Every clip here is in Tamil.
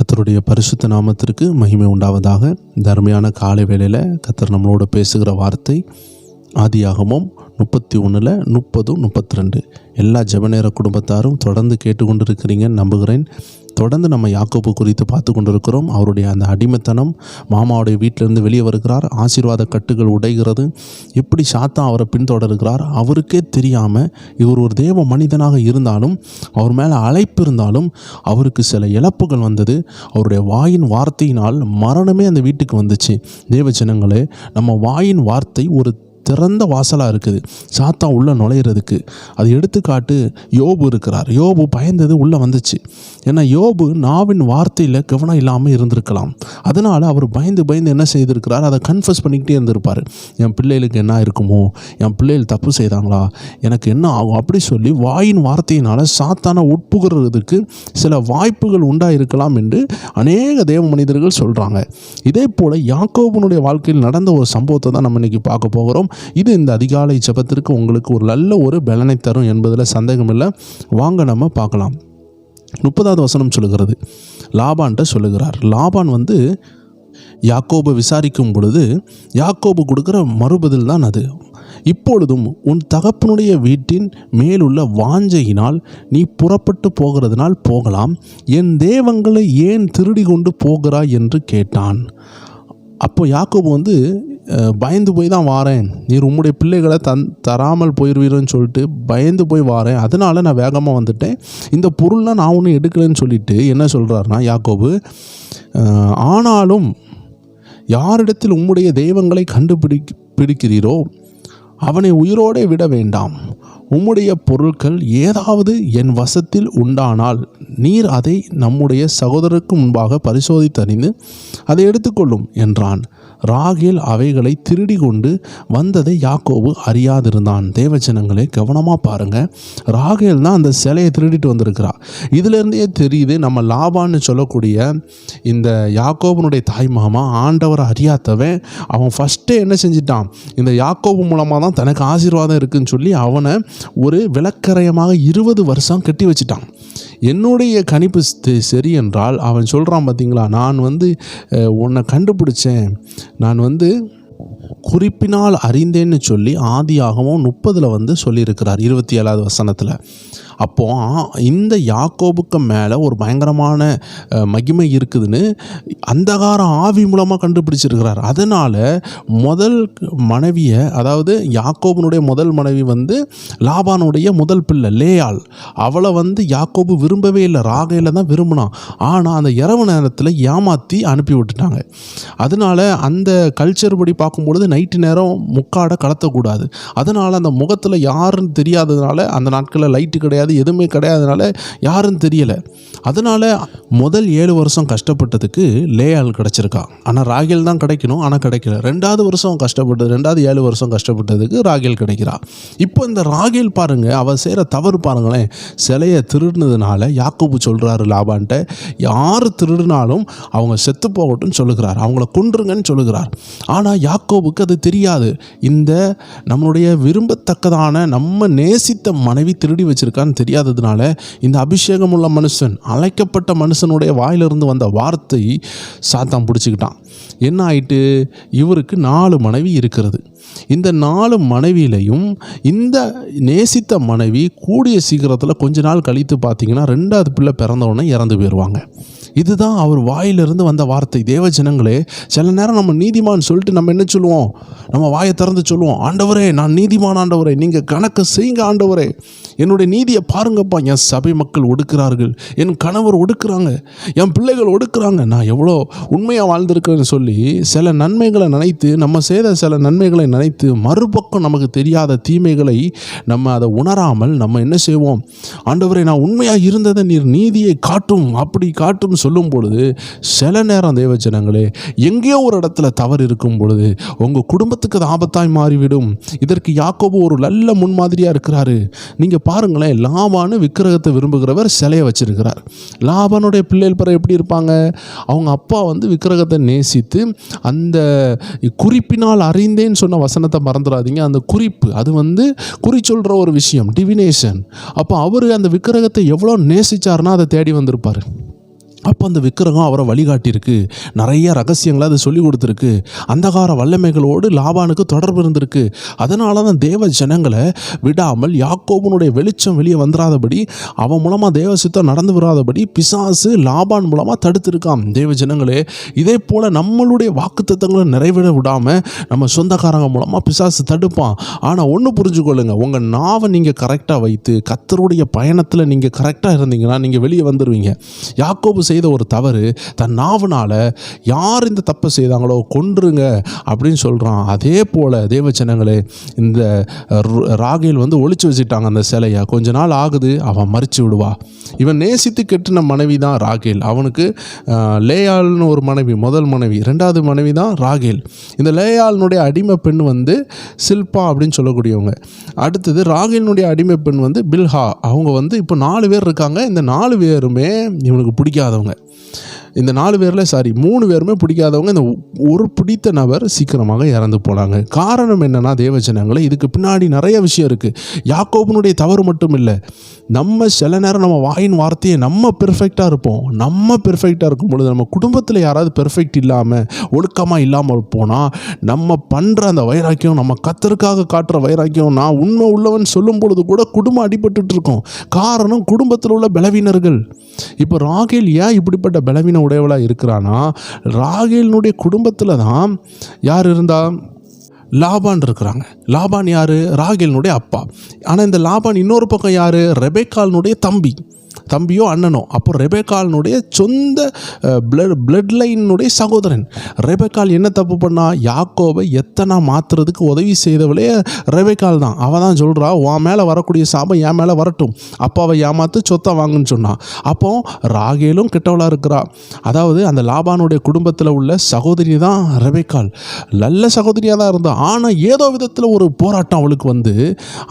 கர்த்தருடைய பரிசுத்த நாமத்திற்கு மகிமை உண்டாவதாக. இந்த அருமையான காலை வேளையில் கர்த்தர் நம்மளோட பேசுகிற வார்த்தை ஆதியாகமம் 31 30 32. எல்லா ஜெபநேர குடும்பத்தாரும் தொடர்ந்து கேட்டுக்கொண்டிருக்கிறீங்கன்னு நம்புகிறேன். தொடர்ந்து நம்ம யாக்கோபு குறித்து பார்த்து கொண்டிருக்கிறோம். அவருடைய அந்த அடிமைத்தனம், மாமாவுடைய வீட்டிலிருந்து வெளியே வருகிறார், ஆசீர்வாத கட்டுகள் உடைகிறது, எப்படி சாத்தான் அவரை பின்தொடர்கிறார். அவருக்கே தெரியாமல் இவர் ஒரு தேவ மனிதனாக இருந்தாலும், அவர் மேலே அழைப்பு இருந்தாலும் அவருக்கு சில இழப்புகள் வந்தது. அவருடைய வாயின் வார்த்தையினால் மரணமே அந்த வீட்டுக்கு வந்துச்சு. தேவ ஜனங்களே, நம்ம வாயின் வார்த்தை ஒரு திறந்த வாசலாக இருக்குது சாத்தான் உள்ளே நுழையிறதுக்கு. அது எடுத்துக்காட்டு யோபு இருக்கிறார். யோபு பயந்தது உள்ளே வந்துச்சு. ஏன்னா யோபு நாவின் வார்த்தையில் கவனம் இல்லாமல் இருந்திருக்கலாம். அதனால் அவர் பயந்து என்ன செய்திருக்கிறார், அதை கன்ஃபஸ் பண்ணிக்கிட்டே இருந்திருப்பார். என் பிள்ளைகளுக்கு என்ன இருக்குமோ, என் பிள்ளைகள் தப்பு செய்தாங்களா, எனக்கு என்ன ஆகும், அப்படி சொல்லி வாயின் வார்த்தையினால் சாத்தானை உட்புகிறதுக்கு சில வாய்ப்புகள் உண்டாயிருக்கலாம் என்று அநேக தேவ மனிதர்கள் சொல்கிறாங்க. இதே போல் யாக்கோபுனுடைய வாழ்க்கையில் நடந்த ஒரு சம்பவத்தை தான் நம்ம இன்றைக்கி பார்க்க போகிறோம். இது இந்த அதிகாலை ஜெபத்திற்கு உங்களுக்கு ஒரு நல்ல ஒரு பலனை தரும் என்பதில் சந்தேகமில்லை. வாங்க நம்ம பார்க்கலாம். 30வது வசனம் சொல்லுகிறது, லாபான்ட்ட சொல்லுகிறார். லாபான் யாக்கோபை விசாரிக்கும் பொழுது யாக்கோபு கொடுக்குற மறுபதில் தான் அது. இப்பொழுதும் உன் தகப்பனுடைய வீட்டின் மேலுள்ள வாஞ்சையினால் நீ புறப்பட்டு போகிறதுனால் போகலாம், என் தேவங்களை ஏன் திருடி கொண்டு போகிறாய் என்று கேட்டான். அப்போ யாக்கோபு பயந்து போய் தான் வாரேன், நீர் உம்முடைய பிள்ளைகளை தராமல் போயிடுவீரன்னு சொல்லிட்டு பயந்து போய் வாரேன், அதனால் நான் வேகமாக வந்துட்டேன், இந்த பொருள்லாம் நான் ஒன்றும் எடுக்கலைன்னு சொல்லிட்டு என்ன சொல்கிறாருன்னா யாக்கோபு, ஆனாலும் யாரிடத்தில் உம்முடைய தெய்வங்களை கண்டுபிடிக்கிறீரோ அவனை உயிரோடே விட வேண்டாம். உம்முடைய பொருட்கள் ஏதாவது என் வசத்தில் உண்டானால் நீர் அதை நம்முடைய சகோதரருக்கு முன்பாக பரிசோதித்தறிந்து அதை எடுத்துக்கொள்ளும் என்றான். ராகேல் அவைகளை திருடி கொண்டு வந்ததை யாக்கோபு அறியாதிருந்தான். தேவஜனங்களே, கவனமாக பாருங்கள். ராகேல் தான் அந்த சிலையை திருடிட்டு வந்திருக்கிறா. இதிலேருந்தே தெரியுது, நம்ம லாபான்னு சொல்லக்கூடிய இந்த யாக்கோபனுடைய தாய் மாமா ஆண்டவரை அறியாதவன். அவன் ஃபஸ்ட்டே என்ன செஞ்சிட்டான், இந்த யாக்கோபு மூலமாக தான் தனக்கு ஆசீர்வாதம் இருக்குன்னு சொல்லி அவனை ஒரு விளக்கரையமாக 20 வருஷம் கட்டி வச்சிட்டான். என்னுடைய கணிப்பு சரி என்றால் அவன் சொல்கிறான், பார்த்தீங்களா, நான் உன்னை கண்டுபிடிச்சேன், நான் குறிப்பினால் அறிந்தேன்னு சொல்லி ஆதியாகமம் 30 சொல்லியிருக்கிறார் 27வது வசனத்தில். அப்போது இந்த யாக்கோபுக்கு மேலே ஒரு பயங்கரமான மகிமை இருக்குதுன்னு அந்தகார ஆவி மூலமாக கண்டுபிடிச்சிருக்கிறார். அதனால் முதல் மனைவியை, அதாவது யாக்கோபனுடைய முதல் மனைவி லாபானுடைய முதல் பிள்ளை லேயாள், அவளை யாக்கோபு விரும்பவே இல்லை, ராகேல தான் விரும்பினான். ஆனால் அந்த இரவு நேரத்தில் ஏமாற்றி அனுப்பி விட்டுட்டாங்க. அதனால் அந்த கல்ச்சர் படி பார்க்கும்பொழுது நைட்டு நேரம் முக்காடை கலத்தக்கூடாது. அதனால் அந்த முகத்தில் யாருன்னு தெரியாததுனால, அந்த நாட்களில் லைட்டு கிடையாது, எதுவுமே கிடையாதனால யாரும் தெரியலை. அதனால் முதல் 7 வருஷம் கஷ்டப்பட்டதுக்கு லேயாள் கிடச்சிருக்கா. ஆனால் ராகேல் தான் கிடைக்கணும், ஆனால் கிடைக்கல. 2வது வருஷம் கஷ்டப்பட்டது, 2வது 7 வருஷம் கஷ்டப்பட்டதுக்கு ராகேல் கிடைக்கிறா. இப்போ இந்த ராகேல் பாருங்கள், அவள் செய்கிற தவறு பாருங்களேன். சிலையை திருடினதுனால யாக்கோபு சொல்கிறாரு லாபான்ட்ட, யார் திருடினாலும் அவங்க செத்து போகட்டும்னு சொல்லுகிறார், அவங்கள கொன்றுங்கன்னு சொல்லுகிறார். ஆனால் யாக்கோபுக்கு அது தெரியாது. இந்த நம்மளுடைய விரும்பத்தக்கதான நம்ம நேசித்த மனைவி திருடி வச்சிருக்கான்னு தெரியாததுனால இந்த அபிஷேகம் உள்ள மனுஷன், அழைக்கப்பட்ட மனுஷனுடைய வாயிலிருந்து வந்த வார்த்தை சாத்தான் பிடிச்சிக்கிட்டான். என்ன ஆயிட்டு, இவருக்கு 4 மனைவி இருக்கிறது. இந்த 4 மனைவியிலையும் இந்த நேசித்த மனைவி கூடிய சீக்கிரத்தில் கொஞ்ச நாள் கழித்து பார்த்தீங்கன்னா 2வது பிள்ளை பிறந்தவுடனே இறந்து போயிடுவாங்க. இதுதான் அவர் வாயிலிருந்து வந்த வார்த்தை. தேவ ஜனங்களே, சில நேரம் நம்ம நீதிமான் சொல்லிட்டு நம்ம என்ன சொல்லுவோம், நம்ம வாயை திறந்து சொல்லுவோம், ஆண்டவரே நான் நீதிமான், ஆண்டவரே நீங்கள் கணக்கு செய்யுங்க, ஆண்டவரே என்னுடைய நீதியை பாருங்கப்பா, என் சபை மக்கள் ஒடுக்கிறார்கள், என் கணவர் ஒடுக்குறாங்க, என் பிள்ளைகள் ஒடுக்குறாங்க, நான் எவ்வளோ உண்மையாக வாழ்ந்திருக்கிறேன்னு சொல்லி சில நன்மைகளை நினைத்து, நம்ம செய்த சில நன்மைகளை நினைத்து மறுபக்கம் நமக்கு தெரியாத தீமைகளை நம்ம அதை உணராமல் நம்ம என்ன செய்வோம், ஆண்டவரே நான் உண்மையாக இருந்ததை நீர் நீதியை காட்டும், அப்படி காட்டும் சொல்லும் பொழுது சில நேரம் தேவ ஜனங்களே, எங்கேயோ ஒரு இடத்துல தவறு இருக்கும் பொழுது உங்கள் குடும்பத்துக்கு அது ஆபத்தாய் மாறிவிடும். இதற்கு யாக்கோபு ஒரு நல்ல முன்மாதிரியாக இருக்கிறாரு. நீங்கள் பாருங்களேன், லாபானு விக்கிரகத்தை விரும்புகிறவர் சிலையை வச்சிருக்கிறார். லாபானுடைய பிள்ளைகள் பிற எப்படி இருப்பாங்க, அவங்க அப்பா விக்கிரகத்தை நேசித்து அந்த குறிப்பினால் அறிந்தேன்னு சொன்ன வசனத்தை மறந்துடாதீங்க. அந்த குறிப்பு அது குறி சொல்கிற ஒரு விஷயம், டிவினேஷன். அப்போ அவர் அந்த விக்கிரகத்தை எவ்வளோ நேசிச்சார்னா அதை தேடி வந்திருப்பார். அப்போ அந்த விக்கிரகம் அவரை வழிகாட்டியிருக்கு, நிறைய ரகசியங்களை அது சொல்லி கொடுத்துருக்கு, அந்தகார வல்லமைகளோடு லாபானுக்கு தொடர்பு இருந்திருக்கு. அதனால தான் தேவ ஜனங்களை விடாமல் யாக்கோபனுடைய வெளிச்சம் வெளியே வந்துடாதபடி, அவன் மூலமாக தேவ சித்தம் நடந்து விடாதபடி பிசாசு லாபான் மூலமாக தடுத்திருக்கான். தேவ ஜனங்களே, இதே போல் நம்மளுடைய வாக்குத்தத்தங்களை நிறைவேற விடாமல் நம்ம சொந்தக்காரங்க மூலமாக பிசாசு தடுப்பான். ஆனால் ஒன்று புரிஞ்சுக்கொள்ளுங்க, உங்கள் நாவை நீங்கள் கரெக்டாக வைத்து கர்த்தருடைய பயணத்தில் நீங்கள் கரெக்டாக இருந்தீங்கன்னா நீங்கள் வெளியே வந்துடுவீங்க. யாக்கோபு செய்த ஒரு தவறு, தன் நாவனால யார் இந்த தப்பை செய்தாங்களோ கொன்றுங்க அப்படின்னு சொல்கிறான். அதே போல் தேவஜனங்களே, இந்த ராகேல் ஒழிச்சு வச்சுட்டாங்க அந்த சிலையை. கொஞ்ச நாள் ஆகுது, அவன் மறிச்சு விடுவா. இவன் நேசித்து கெட்டின மனைவி தான் ராகேல். அவனுக்கு லேயாள்னு ஒரு மனைவி, முதல் மனைவி. ரெண்டாவது மனைவி தான் ராகேல். இந்த லேயாளினுடைய அடிமை பெண் சில்பா அப்படின்னு சொல்லக்கூடியவங்க. அடுத்தது ராகேலினுடைய அடிமை பெண் பில்ஹா. அவங்க இப்போ 4 பேர் இருக்காங்க. இந்த 4 பேருமே இவனுக்கு பிடிக்காதவங்க. இந்த 4 பேரில் 3 பேருமே பிடிக்காதவங்க. இந்த ஒரு பிடித்த நபர் சீக்கிரமாக இறந்து போனாங்க. காரணம் என்னன்னா, தேவஜனங்களே, இதுக்கு பின்னாடி நிறைய விஷயம் இருக்குது. யாக்கோபனுடைய தவறு மட்டும் இல்லை. நம்ம சில நேரம் நம்ம வாயின் வார்த்தையை நம்ம பெர்ஃபெக்டாக இருப்போம். நம்ம பெர்ஃபெக்டாக இருக்கும் பொழுது நம்ம குடும்பத்தில் யாராவது பெர்ஃபெக்ட் இல்லாமல் ஒழுக்கமாக இல்லாமல் போனால் நம்ம பண்ணுற அந்த வைராக்கியம், நம்ம கர்த்தருக்காக காட்டுற வைராக்கியம், நான் உண்மை உள்ளவன் சொல்லும் பொழுது கூட குடும்பம் அடிபட்டு இருக்கும். காரணம் குடும்பத்தில் உள்ள பலவீனர்கள். இப்போ ராகேல் ஏன் இப்படிப்பட்ட பலவீன உடையவளாக இருக்கிறானா, ராகேலினுடைய குடும்பத்தில் தான் யார் இருந்தா, லாபான் இருக்கிறாங்க. லாபான் யார்? ராகேலினுடைய அப்பா. ஆனால் இந்த லாபான் இன்னொரு பக்கம் யார்? ரெபெக்காளினுடைய தம்பியோ அண்ணனோ. அப்போ ரெபெக்காளினுடைய சொந்த பிளட் லைனுடைய சகோதரன். ரெபெக்காள் என்ன தப்பு பண்ணா? யாக்கோபை எத்தனை மாற்றுறதுக்கு உதவி செய்தவளே ரெபெக்காள் தான். அவள் தான் சொல்கிறா, உன் மேலே வரக்கூடிய சாபம் என் மேலே வரட்டும், அப்பாவை ஏமாற்று சொத்தை வாங்குன்னு சொன்னான். அப்போ ராகேலும் கெட்டவளாக இருக்கிறா. அதாவது அந்த லாபானுடைய குடும்பத்தில் உள்ள சகோதரி தான் ரெபெக்காள். நல்ல சகோதரியாக தான் இருந்தா. ஆனால் ஏதோ விதத்தில் ஒரு போராட்டம் அவளுக்கு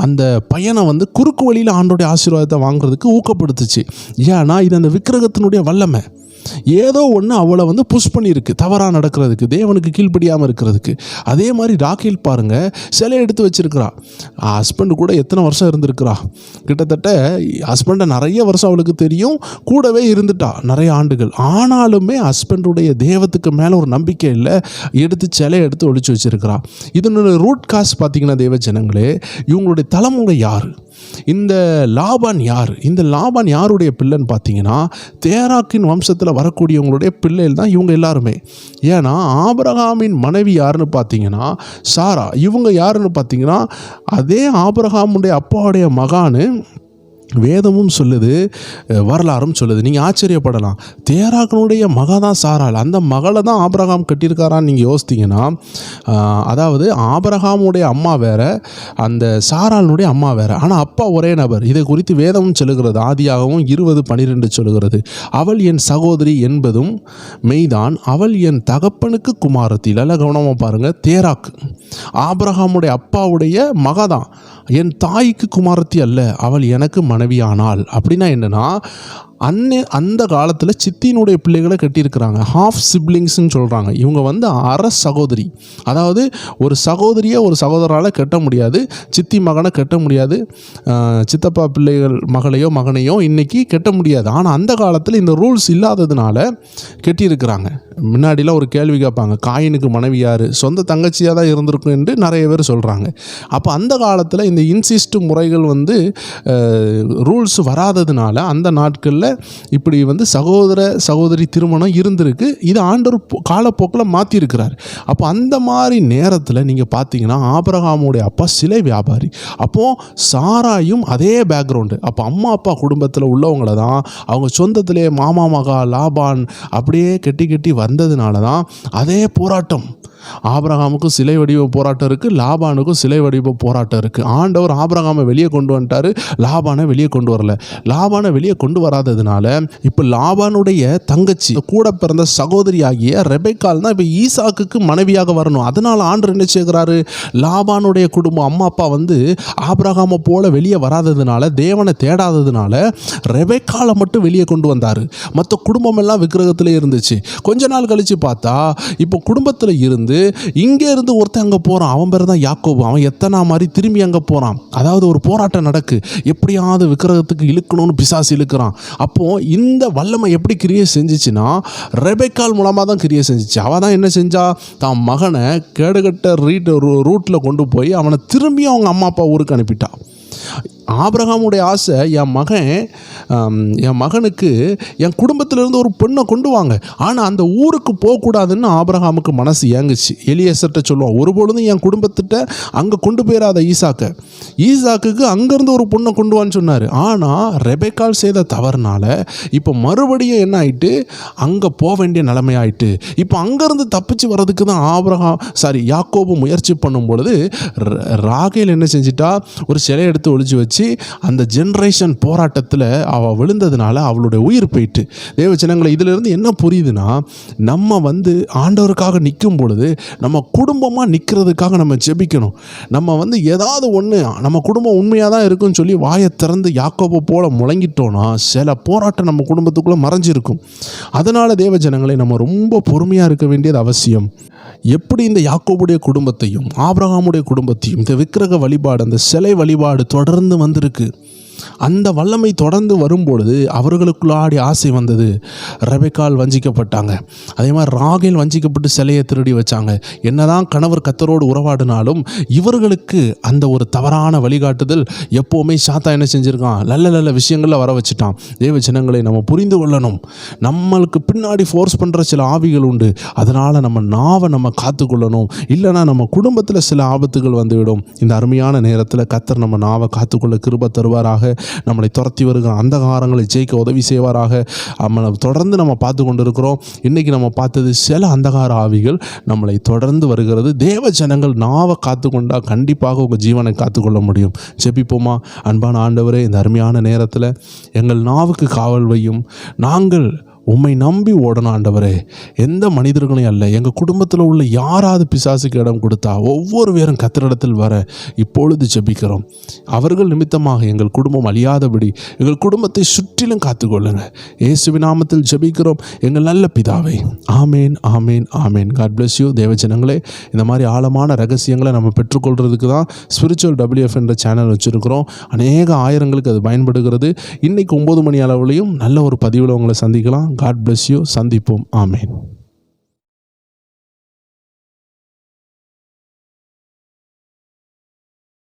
அந்த பையனை குறுக்கு வழியில் ஆண்டோடைய ஆசீர்வாதத்தை வாங்குறதுக்கு ஊக்கப்படுத்துச்சு. ஏன்னா இது அந்த விக்கிரகத்தினுடைய வல்லமை. ஏதோ ஒன்று அவளை புஷ் பண்ணியிருக்கு தவறாக நடக்கிறதுக்கு, தேவனுக்கு கீழ்ப்படியாமல் இருக்கிறதுக்கு. அதே மாதிரி ராகேல் பாருங்க, சிலை எடுத்து வச்சிருக்கிறா. ஹஸ்பண்டு கூட எத்தனை வருஷம் இருந்திருக்கிறா? கிட்டத்தட்ட ஹஸ்பண்டை நிறைய வருஷம் அவளுக்கு தெரியும், கூடவே இருந்துட்டா நிறைய ஆண்டுகள். ஆனாலுமே ஹஸ்பண்டுடைய தேவத்துக்கு மேலே ஒரு நம்பிக்கை இல்லை, எடுத்து சிலை எடுத்து ஒழிச்சு வச்சிருக்கிறா. இதனுடைய ரூட் காஸ் பார்த்தீங்கன்னா, தேவ ஜனங்களே, இவங்களுடைய தலைமுறை யார்? இந்த லாபான் யார்? இந்த லாபான் யாருடைய பிள்ளைன்னு பார்த்தீங்கன்னா, தேராக்கின் வம்சத்தில் வரக்கூடியவங்களுடைய பிள்ளைகள் தான் இவங்க எல்லாருமே. ஏன்னா ஆபிரகாமின் மனைவி யாருன்னு பார்த்தீங்கன்னா சாரா. இவங்க யாருன்னு பார்த்தீங்கன்னா, அதே ஆபிரகாமுடைய அப்பாவுடைய மகான்னு வேதமும் சொல்லுது, வரலாறும் சொல்லுது. நீங்கள் ஆச்சரியப்படலாம், தேராகனுடைய மக தான் சாராள். அந்த மகளை தான் ஆபிரகாம் கட்டியிருக்காரான்னு நீங்கள் யோசித்தீங்கன்னா, அதாவது ஆபிரகாமுடைய அம்மா வேற, அந்த சாராளுடைய அம்மா வேற, ஆனால் அப்பா ஒரே நபர். இதை குறித்து வேதமும் சொல்லுகிறது. ஆதியாகவும் 20:12 சொல்லுகிறது, அவள் என் சகோதரி என்பதும் மெய்தான், அவள் என் தகப்பனுக்கு குமாரத்தி. நல்ல கவனமாக பாருங்கள், தேராக்கு ஆபிரகாமுடைய அப்பாவுடைய மகதான், என் தாய்க்கு குமாரத்தி அல்ல, அவள் எனக்கு மனைவியானாள். அப்படின்னா என்னன்னா, அந்த காலத்தில் சித்தியினுடைய பிள்ளைகளை கட்டியிருக்கிறாங்க. ஹாஃப் சிப்ளிங்ஸ்ன்னு சொல்கிறாங்க. இவங்க அரை சகோதரி. அதாவது ஒரு சகோதரியை ஒரு சகோதரால் கட்ட முடியாது, சித்தி மகனை கட்ட முடியாது, சித்தப்பா பிள்ளைகள் மகளையோ மகனையோ இன்றைக்கி கட்ட முடியாது. ஆனால் அந்த காலத்தில் இந்த ரூல்ஸ் இல்லாததுனால கட்டியிருக்கிறாங்க. முன்னாடிலாம் ஒரு கேள்வி கேட்பாங்க, காயினுக்கு மனைவி யார்? சொந்த தங்கச்சியாக தான் இருந்திருக்கும் என்று நிறைய பேர் சொல்கிறாங்க. அப்போ அந்த காலத்தில் இந்த இன்சிஸ்ட் முறைகள் ரூல்ஸ் வராததுனால அந்த நாட்களில் இப்படி சகோதரி திருமணம் இருந்திருக்கு. இது ஆண்டவர் காலப்போக்கில் மாற்றிருக்கிறார். அப்போ அந்த மாதிரி நேரத்தில் நீங்கள் பார்த்தீங்கன்னா, ஆபிரகாமுடைய அப்பா சிலை வியாபாரி. அப்போது சாராயும் அதே பேக்ரவுண்டு. அப்போ அம்மா அப்பா குடும்பத்தில் உள்ளவங்கள தான் அவங்க சொந்தத்திலே மாமா மகா லாபான் அப்படியே கெட்டி வந்ததுனால தான் அதே போராட்டம். ஆபிரகாமுக்கும் சிலை வடிவ போராட்டம் இருக்குது, லாபானுக்கும் சிலை வடிவ போராட்டம் இருக்குது. ஆண்டவர் ஆபிரகாமை வெளியே கொண்டு வந்துட்டார், லாபானை வெளியே கொண்டு வரல. லாபானை வெளியே கொண்டு வராததுனால இப்போ லாபானுடைய தங்கச்சி கூட பிறந்த சகோதரி ஆகிய ரெபெக்காள் தான் இப்போ ஈசாக்குக்கு மனைவியாக வரணும். அதனால் ஆண்டவர் என்ன செய்கிறாரு, லாபானுடைய குடும்பம் அம்மா அப்பா ஆபிரகாமை போல வெளியே வராததுனால, தேவனை தேடாததுனால ரெபெக்காளை மட்டும் வெளியே கொண்டு வந்தார். மற்ற குடும்பம் எல்லாம் விக்கிரகத்தில் இருந்துச்சு. கொஞ்ச நாள் கழித்து பார்த்தா இப்போ குடும்பத்தில் இருந்து இருந்து ஒருத்தன் அங்கே போகிறான். அவன் பேர் தான் யாக்கோபு. அவன் எத்தனை மாதிரி திரும்பி அங்கே போகிறான். அதாவது ஒரு போராட்டம் நடக்கு. எப்படியாவது விக்கிரகத்துக்கு இழுக்கணும்னு பிசாசு இழுக்கிறான். அப்போது இந்த வல்லமை எப்படி கிரியை செஞ்சிச்சுன்னா ரெபெக்காள் மூலமாக தான் கிரியை செஞ்சிச்சு. அவள் தான் என்ன செஞ்சா, தான் மகனை கேடுகட்ட ரூட்டில் கொண்டு போய் அவனை திரும்பி அவங்க அம்மா அப்பா ஊருக்கு அனுப்பிட்டான். ஆபிரகாமுடைய ஆசை, என் மகனுக்கு என் குடும்பத்திலிருந்து ஒரு பெண்ணை கொண்டு வாங்க. ஆனால் அந்த ஊருக்கு போகக்கூடாதுன்னு ஆபிரகாமுக்கு மனசு ஏங்குச்சு. எலியேசர்கிட்ட சொல்லுவான், ஒருபொழுதும் என் குடும்பத்திட்ட அங்கே கொண்டு போயிடாத ஈசாக்குக்கு அங்கேருந்து ஒரு பொண்ணை கொண்டு வான்னு சொன்னார். ஆனால் ரெபெக்காள் செய்த தவறுனால இப்போ மறுபடியும் என்ன ஆயிட்டு, அங்கே போக வேண்டிய நிலைமை ஆயிட்டு. இப்போ அங்கேருந்து தப்பிச்சு வர்றதுக்கு தான் யாக்கோபு முயற்சி பண்ணும் பொழுது ராகேல் என்ன செஞ்சிட்டா, ஒரு சிலையை எடுத்து ஒளிச்சு வச்சு அந்த ஜெனரேஷன் போராட்டத்தில் அவள் விழுந்ததுனால அவளுடைய உயிர் போயிட்டு. தேவஜனங்களை, இதிலிருந்து என்ன புரியுதுன்னா, நம்ம ஆண்டவருக்காக நிற்கும் பொழுது நம்ம குடும்பமாக நிற்கிறதுக்காக நம்ம ஜெபிக்கணும். நம்ம ஏதாவது ஒன்று நம்ம குடும்பம் உண்மையாக தான் இருக்குன்னு சொல்லி வாயை திறந்து யாக்கோபு போல முழங்கிட்டோன்னா சில போராட்டம் நம்ம குடும்பத்துக்குள்ளே மறைஞ்சிருக்கும். அதனால் தேவஜனங்களை, நம்ம ரொம்ப பொறுமையாக இருக்க வேண்டியது அவசியம். எப்படி இந்த யாக்கோபுடைய குடும்பத்தையும் ஆபிரகாமுடைய குடும்பத்தையும் இந்த விக்கிரக வழிபாடு, அந்த சிலை வழிபாடு தொடர்ந்து வந்திருக்கு. அந்த வல்லமை தொடர்ந்து வரும்பொழுது அவர்களுக்குள்ளாடி ஆசை வந்தது. ரெபெக்காள் வஞ்சிக்கப்பட்டாங்க. அதே மாதிரி ராகேல் வஞ்சிக்கப்பட்டு சிலையை திருடி வச்சாங்க. என்னதான் கணவர் கர்த்தரோடு உறவாடினாலும் இவர்களுக்கு அந்த ஒரு தவறான வழிகாட்டுதல் எப்போவுமே சாத்தான் என்ன செஞ்சுருக்கான், நல்ல விஷயங்களில் வர வச்சுட்டான். தேவ ஜனங்களை, நம்ம புரிந்து கொள்ளணும். நம்மளுக்கு பின்னாடி ஃபோர்ஸ் பண்ணுற சில ஆவிகள் உண்டு. அதனால் நம்ம நாவை நம்ம காத்துக்கொள்ளணும். இல்லைனா நம்ம குடும்பத்தில் சில ஆபத்துகள் வந்துவிடும். இந்த அருமையான நேரத்தில் கர்த்தர் நம்ம நாவை காத்துக்கொள்ள கிருபை தருவாராக. நம்மளை துரத்தி வருகிற அந்தகாரங்களை ஜெயிக்க உதவி செய்வாராக. தொடர்ந்து நம்ம பார்த்து கொண்டு இருக்கிறோம். இன்றைக்கி நம்ம பார்த்தது சில அந்தகார ஆவிகள் நம்மளை தொடர்ந்து வருகிறது. தேவ ஜனங்கள் நாவை காத்துக்கொண்டா கண்டிப்பாக உங்கள் ஜீவனை காத்துக்கொள்ள முடியும். ஜெபிப்போமா? அன்பான ஆண்டவரே, இந்த அருமையான நேரத்தில் எங்கள் நாவுக்கு காவல் வையும். நாங்கள் உம்மை நம்பி ஓடணும் ஆண்டவரே. எந்த மனிதர்களையும் அல்ல, எங்கள் குடும்பத்தில் உள்ள யாராவது பிசாசுக்கு இடம் கொடுத்தா ஒவ்வொரு பேரும் கர்த்தரிடத்தில் வர இப்பொழுது ஜெபிக்கிறோம். அவர்கள் நிமித்தமாக எங்கள் குடும்பம் அழியாதபடி எங்கள் குடும்பத்தை சுற்றிலும் காத்துக்கொள்ளுங்க. இயேசுவின் நாமத்தில் ஜெபிக்கிறோம் எங்கள் நல்ல பிதாவே. ஆமேன், ஆமேன், ஆமேன். God bless you. தேவஜனங்களே, இந்த மாதிரி ஆழமான ரகசியங்களை நம்ம பெற்றுக்கொள்கிறதுக்கு தான் ஸ்பிரிச்சுவல் WF என்ற சேனல் வச்சுருக்கிறோம். அநேக ஆயிரங்களுக்கு அது பயன்படுகிறது. இன்றைக்கி 9 மணி அளவுலையும் நல்ல ஒரு பதிவில் உங்களை சந்திக்கலாம். God bless you. சந்திப்போம். ஆமேன்.